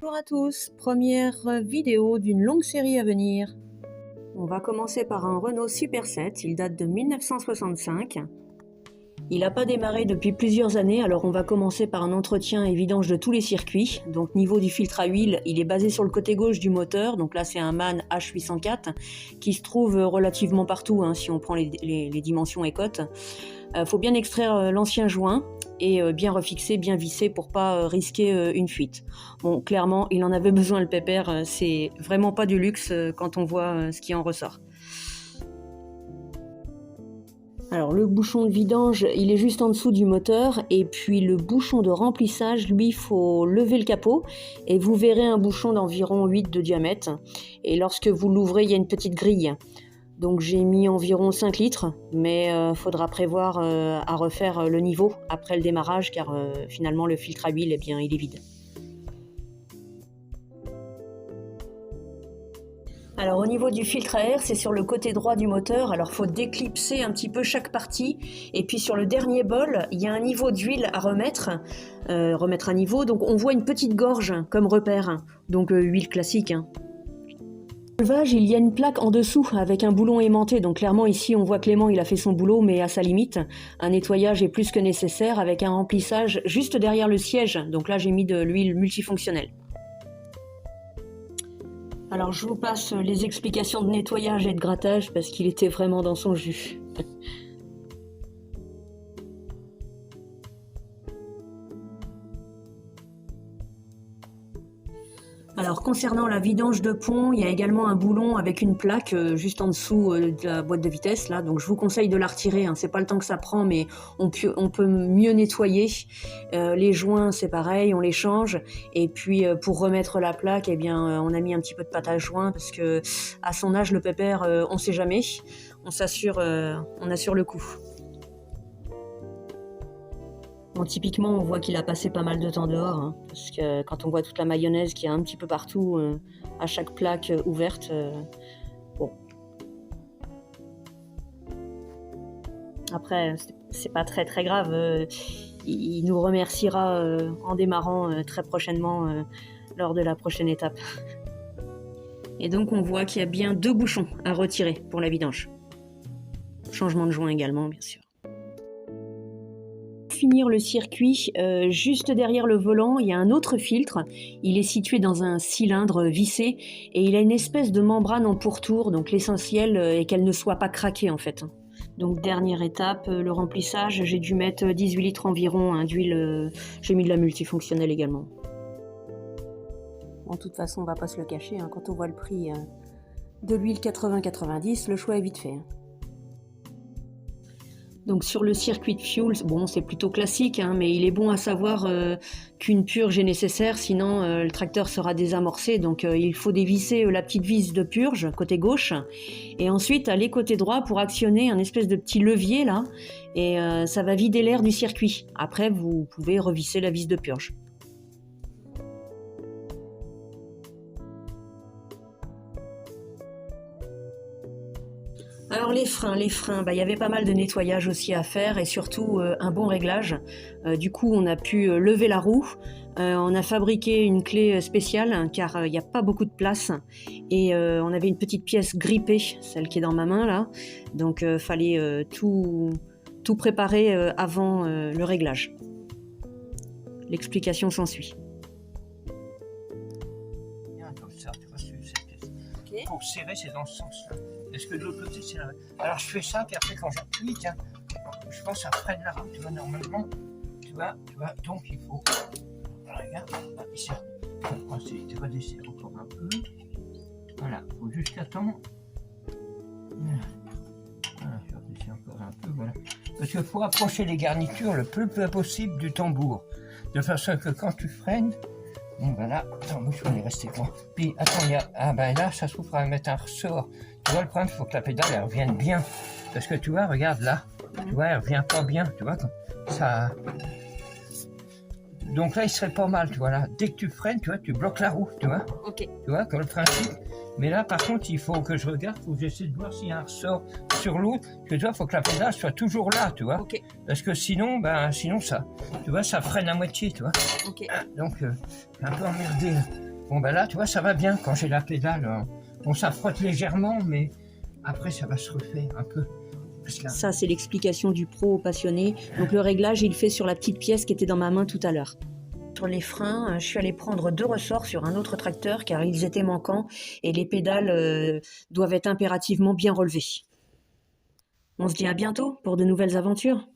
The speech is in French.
Bonjour à tous, première vidéo d'une longue série à venir. On va commencer par un Renault Super 7, il date de 1965. Il n'a pas démarré depuis plusieurs années, alors on va commencer par un entretien et vidange de tous les circuits. Donc niveau du filtre à huile, il est basé sur le côté gauche du moteur, donc là c'est un MAN H804 qui se trouve relativement partout si on prend les dimensions et cotes. Faut bien extraire l'ancien joint et bien refixer, bien visser pour pas risquer une fuite. Bon, clairement, il en avait besoin le pépère, c'est vraiment pas du luxe quand on voit ce qui en ressort. Alors le bouchon de vidange, il est juste en dessous du moteur et puis le bouchon de remplissage, lui, il faut lever le capot et vous verrez un bouchon d'environ 8 de diamètre et lorsque vous l'ouvrez, il y a une petite grille. Donc j'ai mis environ 5 litres, mais faudra prévoir à refaire le niveau après le démarrage car finalement le filtre à huile, eh bien, il est vide. Alors au niveau du filtre à air, c'est sur le côté droit du moteur, alors il faut déclipser un petit peu chaque partie, et puis sur le dernier bol, il y a un niveau d'huile à remettre à niveau, donc on voit une petite gorge comme repère, donc huile classique. Le levage, il y a une plaque en dessous avec un boulon aimanté, donc clairement ici on voit Clément il a fait son boulot mais à sa limite. Un nettoyage est plus que nécessaire avec un remplissage juste derrière le siège, donc là j'ai mis de l'huile multifonctionnelle. Alors je vous passe les explications de nettoyage et de grattage parce qu'il était vraiment dans son jus. Alors concernant la vidange de pont, il y a également un boulon avec une plaque juste en dessous de la boîte de vitesse là, donc je vous conseille de la retirer, c'est pas le temps que ça prend mais on peut mieux nettoyer. Les joints c'est pareil, on les change et puis pour remettre la plaque, eh bien on a mis un petit peu de pâte à joint parce que à son âge le pépère on sait jamais, on assure le coup. Bon, typiquement, on voit qu'il a passé pas mal de temps dehors, parce que quand on voit toute la mayonnaise qu'il y a un petit peu partout, à chaque plaque ouverte, bon. Après, c'est pas très très grave, il nous remerciera en démarrant très prochainement lors de la prochaine étape. Et donc on voit qu'il y a bien 2 bouchons à retirer pour la vidange. Changement de joint également, bien sûr. Finir le circuit, juste derrière le volant, il y a un autre filtre. Il est situé dans un cylindre vissé et il a une espèce de membrane en pourtour, donc l'essentiel est qu'elle ne soit pas craquée en fait. Donc dernière étape, le remplissage, j'ai dû mettre 18 litres environ d'huile, j'ai mis de la multifonctionnelle également. Bon, de toute façon, on va pas se le cacher, quand on voit le prix de l'huile 80-90, le choix est vite fait. Donc sur le circuit de fuel, bon c'est plutôt classique, mais il est bon à savoir qu'une purge est nécessaire, sinon le tracteur sera désamorcé. Donc il faut dévisser la petite vis de purge côté gauche et ensuite aller côté droit pour actionner un espèce de petit levier là et ça va vider l'air du circuit. Après vous pouvez revisser la vis de purge. Alors les freins, il y avait pas mal de nettoyage aussi à faire et surtout un bon réglage. Du coup, on a pu lever la roue. On a fabriqué une clé spéciale car il n'y a pas beaucoup de place et on avait une petite pièce grippée, celle qui est dans ma main là. Donc fallait tout préparer avant le réglage. L'explication s'ensuit. Comme ça, tu vois, cette pièce. Okay. Pour serrer, c'est dans ce sens-là. Est-ce que de l'autre côté, c'est la... Alors je fais ça, puis après quand j'appuie, tiens, je pense que ça freine la rame, tu vois, normalement, tu vois, donc il faut... Alors, regarde, ici, tu vas descendre encore un peu, voilà, il faut jusqu'à temps... Voilà, je vais redescendre encore un peu, voilà. Parce qu'il faut approcher les garnitures le plus possible du tambour, de façon que quand tu freines, bon ben là, attends, moi je vais aller rester quoi. Puis attends, il y a, ah ben là, ça s'ouvre à mettre un ressort. Tu vois, le problème, il faut que la pédale, elle revienne bien. Parce que tu vois, regarde là, tu vois, elle revient pas bien, tu vois, ça... Donc là, il serait pas mal, tu vois, là. Dès que tu freines, tu vois, tu bloques la roue, tu vois. Ok. Tu vois, comme le principe. Mais là, par contre, il faut que je regarde, faut que j'essaie de voir s'il y a un ressort sur l'autre. Parce que tu vois, il faut que la pédale soit toujours là, tu vois. Ok, Parce que sinon, sinon ça, tu vois, ça freine à moitié, tu vois. ok. Donc, un peu emmerdé. Bon, là, tu vois, ça va bien quand j'ai la pédale. Bon, ça frotte légèrement, mais après, ça va se refaire un peu. Parce que... Ça, c'est l'explication du pro au passionné. Donc le réglage, il fait sur la petite pièce qui était dans ma main tout à l'heure. Sur les freins, je suis allée prendre 2 ressorts sur un autre tracteur car ils étaient manquants et les pédales doivent être impérativement bien relevées. On se dit à bientôt pour de nouvelles aventures.